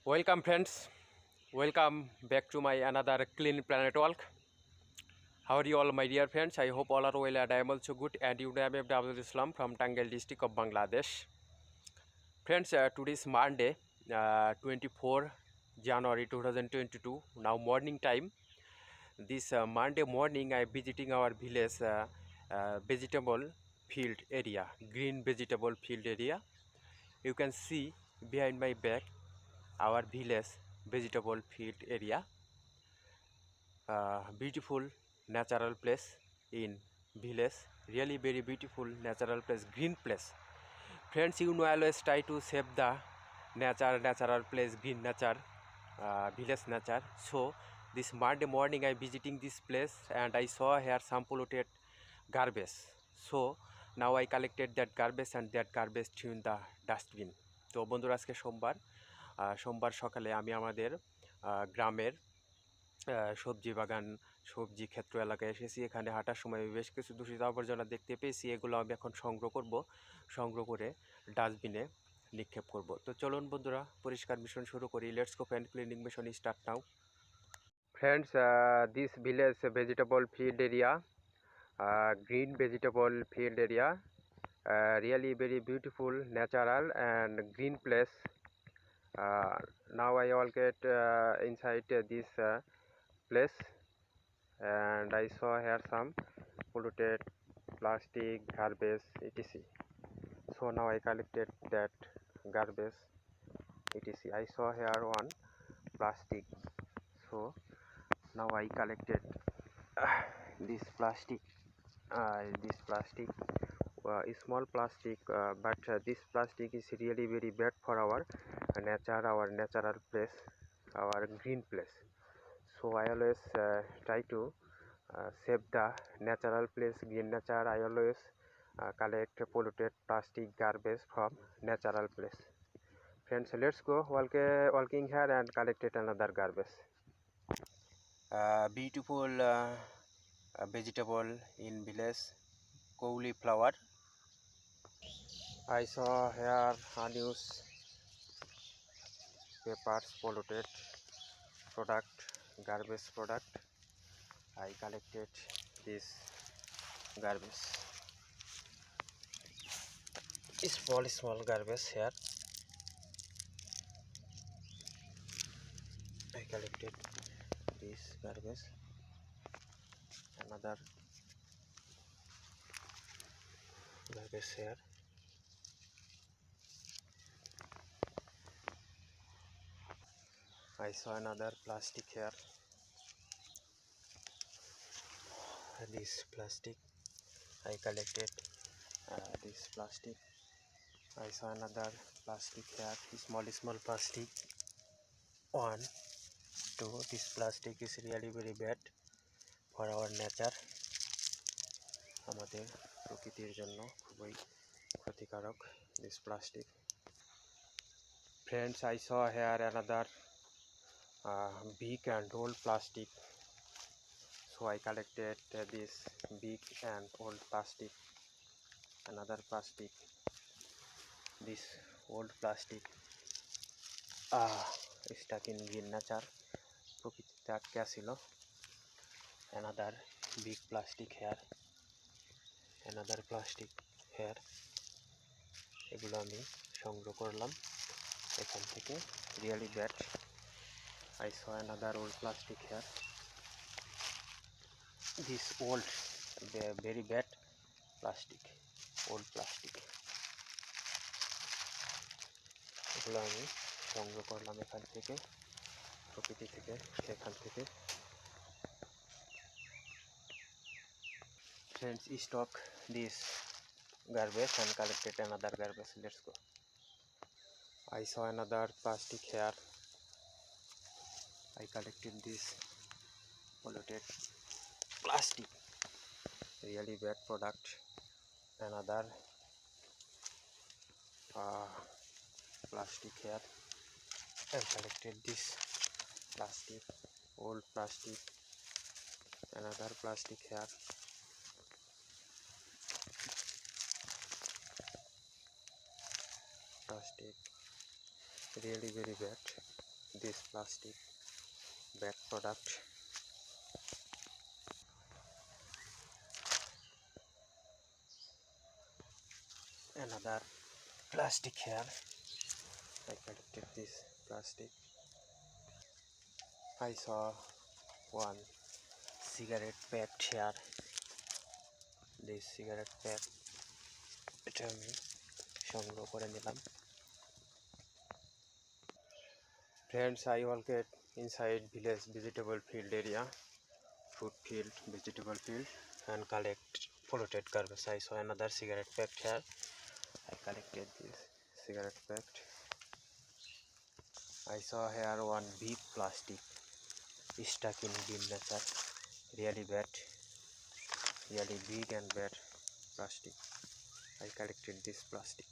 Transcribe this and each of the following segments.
Welcome friends, welcome back to my another Clean Planet Walk. How are you all my dear friends? I hope all are well and I am also good, and you know I am Abdul Islam from Tangail district of Bangladesh. Friends, today is Monday, 24 January 2022, now morning time. This Monday morning I am visiting our village vegetable field area, green vegetable field area. You can see behind my back our village vegetable field area. Beautiful natural place in village, really very beautiful natural place, green place. Friends, you know I always try to save the natural place, green nature, village nature. So this Monday morning I visiting this place and I saw here some polluted garbage. So now I collected that garbage and that garbage threw in the dustbin. তো বন্ধুরা আজকে সোমবার সকালে আমি আমাদের গ্রামের সবজি বাগান, সবজি ক্ষেত্র এলাকায় এসেছি। এখানে হাঁটার সময় বেশ কিছু দূষিত আবর্জনা দেখতে পেয়েছি। এগুলো আমি এখন সংগ্রহ করে ডাস্টবিনে নিক্ষেপ করব। তো চলুন বন্ধুরা পরিষ্কার মিশন শুরু করি। Let's go friend, cleaning mission start now. Friends, this village vegetable field area, green vegetable field area, really very beautiful natural and green place. Now I all get inside this place and I saw here some polluted plastic garbage etc. So now I collected that garbage etc. I saw here one plastic, so now I collected this plastic, small plastic, but this plastic is really very bad for our nature, our natural place, our green place. So I always try to save the natural place, green nature. I always collect polluted plastic garbage from natural place. Friends, let's go walking here and collected another garbage. Beautiful vegetable in village, cauliflower. I saw here unused papers, polluted product, garbage product. I collected this garbage, small garbage here. I collected this garbage, another garbage here. I saw another plastic here. This plastic I collected, this plastic. I saw another plastic here, small plastic. 1, 2. This plastic is really very bad for our nature, আমাদের প্রকৃতির জন্য খুবই ক্ষতিকারক this plastic. Friends, I saw here another big and old plastic, so I collected this big and old plastic, another plastic, this old plastic stuck in green nature, প্রকৃতিতে আটকে ছিল. another big plastic here, another plastic here. এগুলো আমি সংগ্রহ করলাম এখান থেকে, really bad. I saw another old plastic here, this old very bad plastic, old plastic. এগুলো আমি সংগ্রহ করলাম এখান থেকে, প্রকৃতি থেকে, সেখান থেকে. Friends, stock this garbage and collected another garbage. Let's go. I saw another plastic here. I collected this polluted plastic, really bad product. Another plastic here. I collected this plastic, old plastic. Another plastic here. Plastic, really very bad. this plastic bag product. Another plastic here. I collected this plastic. I saw one cigarette pack here. This cigarette pack, এটা আমি সংগ্রহ করে নিলাম. Friends, I walked inside village vegetable field area, food field, vegetable field, and collect polluted garbage. I saw another cigarette pack here. I collected this cigarette pack. I saw here one big plastic stuck in bin nature. Really bad, really big and bad plastic. I collected this plastic.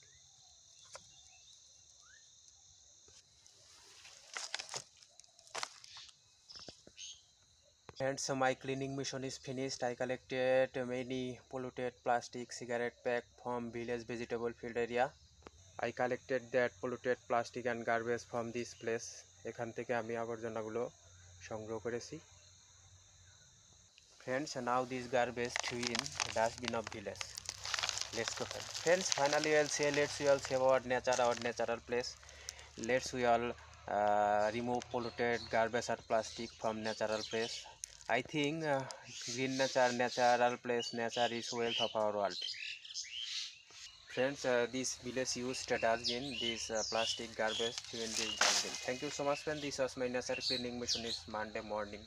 And so my cleaning mission is finished. I collected many polluted plastic cigarette pack from village vegetable field area. I collected that polluted plastic and garbage from this place. এখান থেকে আমি আবর্জনাগুলো সংগ্রহ করেছি. Friends, now this garbage threw in dustbin of village. Let's go, friends. Finally, I'll say let's we all save our nature, our natural place. Let's we all remove polluted garbage or plastic from natural place. I think green nature, natural place, nature is wealth of our world. Friends, this village used dustbin, this plastic garbage in this dustbin. Thank you so much, friends. This was my nature cleaning mission is Monday morning.